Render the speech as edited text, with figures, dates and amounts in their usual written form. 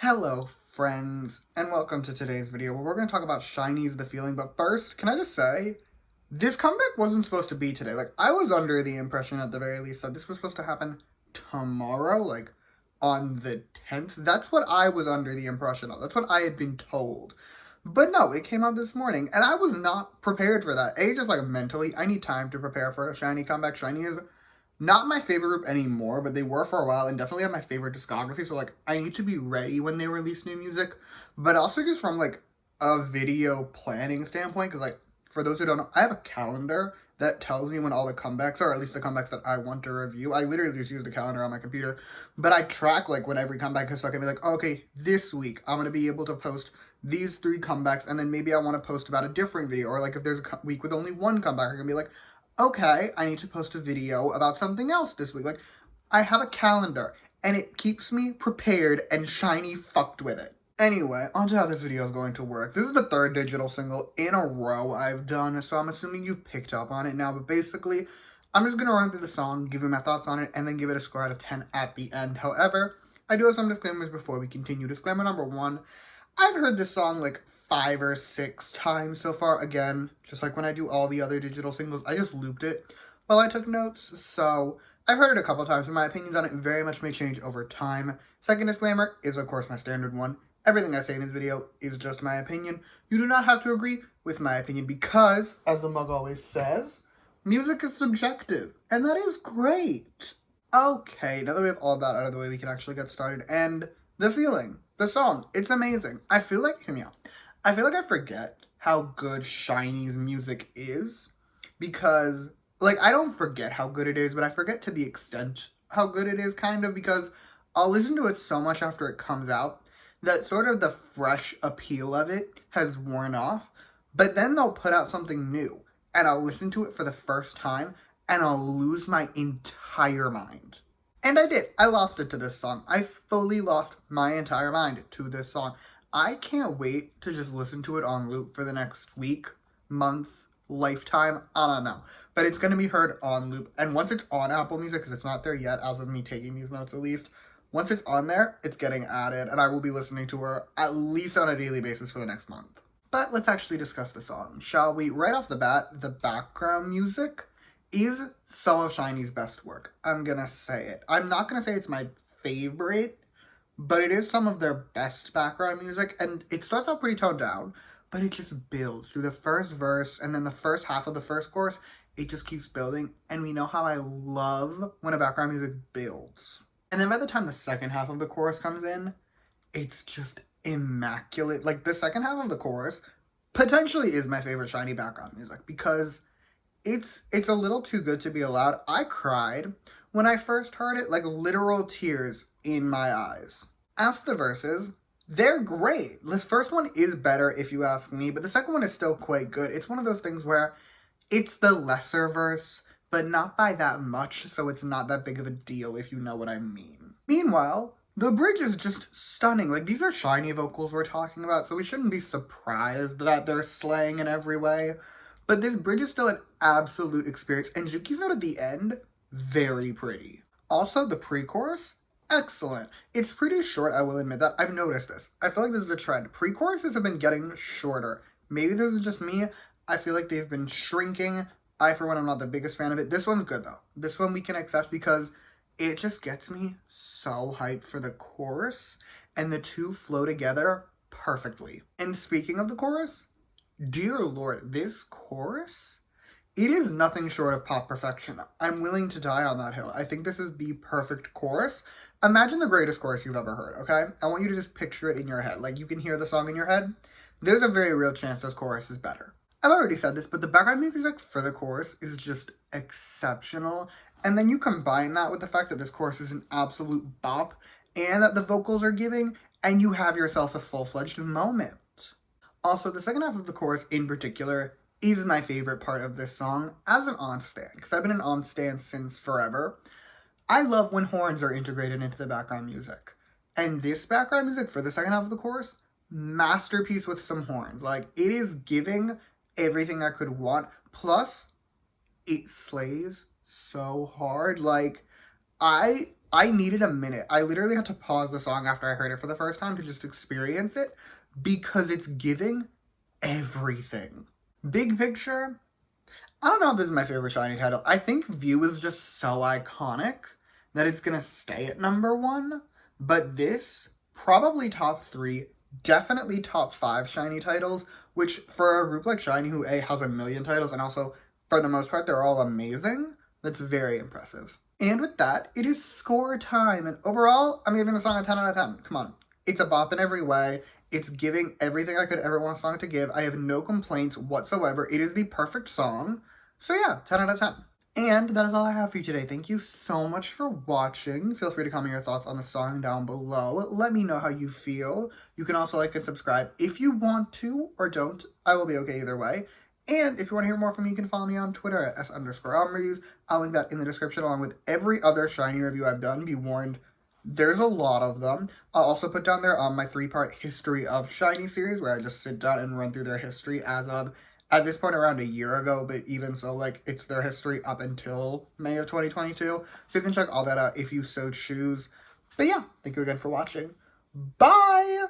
Hello, friends, and welcome to today's video where we're going to talk about SHINee's The Feeling. But first, can I just say, this comeback wasn't supposed to be today. Like, I was under the impression at the very least that this was supposed to happen tomorrow, like on the 10th. That's what I was under the impression of. That's what I had been told. But no, it came out this morning, and I was not prepared for that. Just like mentally, I need time to prepare for a SHINee comeback. SHINee is not my favorite group anymore, but they were for a while and definitely have my favorite discography. So like I need to be ready when they release new music, but also just from like a video planning standpoint, because like for those who don't know, I have a calendar that tells me when all the comebacks are, at least the comebacks that I want to review. I literally just use the calendar on my computer, but I track like when every comeback is, so I can be like, oh, okay, this week I'm gonna be able to post these 3 comebacks, and then maybe I want to post about a different video, or like if there's a week with only one comeback, I can be like, okay, I need to post a video about something else this week. Like, I have a calendar, and it keeps me prepared, and SHINee fucked with it. Anyway, on to how this video is going to work. This is the 3rd digital single in a row I've done, so I'm assuming you've picked up on it now, but basically, I'm just going to run through the song, give you my thoughts on it, and then give it a score out of 10 at the end. However, I do have some disclaimers before we continue. Disclaimer number 1, I've heard this song like 5 or 6 times so far. Again, just like when I do all the other digital singles, I just looped it while I took notes. So I've heard it a couple times, and my opinions on it very much may change over time. Second disclaimer is, of course, my standard one. Everything I say in this video is just my opinion. You do not have to agree with my opinion because, as the mug always says, music is subjective, and that is great. Okay, now that we have all that out of the way, we can actually get started. And The Feeling, the song, it's amazing. I feel like, hear me out. I feel like I forget how good SHINee's music is because, like, I don't forget how good it is, but I forget to the extent how good it is, kind of, because I'll listen to it so much after it comes out that sort of the fresh appeal of it has worn off, but then they'll put out something new, and I'll listen to it for the first time, and I'll lose my entire mind. And I did. I lost it to this song. I fully lost my entire mind to this song. I can't wait to just listen to it on loop for the next week, month, lifetime. I don't know. But it's going to be heard on loop. And once it's on Apple Music, because it's not there yet, as of me taking these notes at least, once it's on there, it's getting added. And I will be listening to her at least on a daily basis for the next month. But let's actually discuss the song, shall we? Right off the bat, the background music is some of SHINee's best work. I'm gonna say it. I'm not gonna say it's my favorite, but it is some of their best background music, and it starts out pretty toned down, but it just builds through the first verse, and then the first half of the first chorus, it just keeps building, and we know how I love when a background music builds. And then by the time the second half of the chorus comes in, it's just immaculate. Like, the second half of the chorus potentially is my favorite SHINee background music, because it's a little too good to be allowed. I cried when I first heard it, like literal tears in my eyes. As for the verses, they're great. The first one is better if you ask me, but the second one is still quite good. It's one of those things where it's the lesser verse, but not by that much, so it's not that big of a deal if you know what I mean. Meanwhile, the bridge is just stunning. Like, these are SHINee vocals we're talking about, so we shouldn't be surprised that they're slaying in every way. But this bridge is still an absolute experience, and Juki's note at the end, very pretty. Also, the pre-chorus, excellent. It's pretty short, I will admit that. I've noticed this. I feel like this is a trend. Pre-choruses have been getting shorter. Maybe this is just me. I feel like they've been shrinking. I, for one, am not the biggest fan of it. This one's good, though. This one we can accept because it just gets me so hyped for the chorus, and the two flow together perfectly. And speaking of the chorus, dear Lord, this chorus, it is nothing short of pop perfection. I'm willing to die on that hill. I think this is the perfect chorus. Imagine the greatest chorus you've ever heard, okay? I want you to just picture it in your head. Like, you can hear the song in your head. There's a very real chance this chorus is better. I've already said this, but the background music for the chorus is just exceptional. And then you combine that with the fact that this chorus is an absolute bop and that the vocals are giving, and you have yourself a full-fledged moment. Also, the second half of the chorus in particular is my favorite part of this song as an Aunt stan, because I've been an Aunt stan since forever. I love when horns are integrated into the background music. And this background music for the second half of the chorus, masterpiece with some horns. Like, it is giving everything I could want. Plus, it slays so hard. Like, I I needed a minute. I literally had to pause the song after I heard it for the first time to just experience it because it's giving everything. Big picture, I don't know if this is my favorite SHINee title. I think View is just so iconic that it's gonna stay at number one. But this, probably top three, definitely top five SHINee titles, which for a group like SHINee, who A, has a million titles, and also, for the most part, they're all amazing, that's very impressive. And with that, it is score time. And overall, I'm giving the song a 10 out of 10. Come on. It's a bop in every way. It's giving everything I could ever want a song to give. I have no complaints whatsoever. It is the perfect song. So yeah, 10 out of 10. And that is all I have for you today. Thank you so much for watching. Feel free to comment your thoughts on the song down below. Let me know how you feel. You can also like and subscribe if you want to or don't. I will be okay either way. And if you want to hear more from me, you can follow me on Twitter at @S_Reviews. I'll link that in the description along with every other SHINee review I've done. Be warned, there's a lot of them. I'll also put down there my 3-part History of SHINee series where I just sit down and run through their history as of, at this point, around a year ago. But even so, like, it's their history up until May of 2022. So you can check all that out if you so choose. But yeah, thank you again for watching. Bye!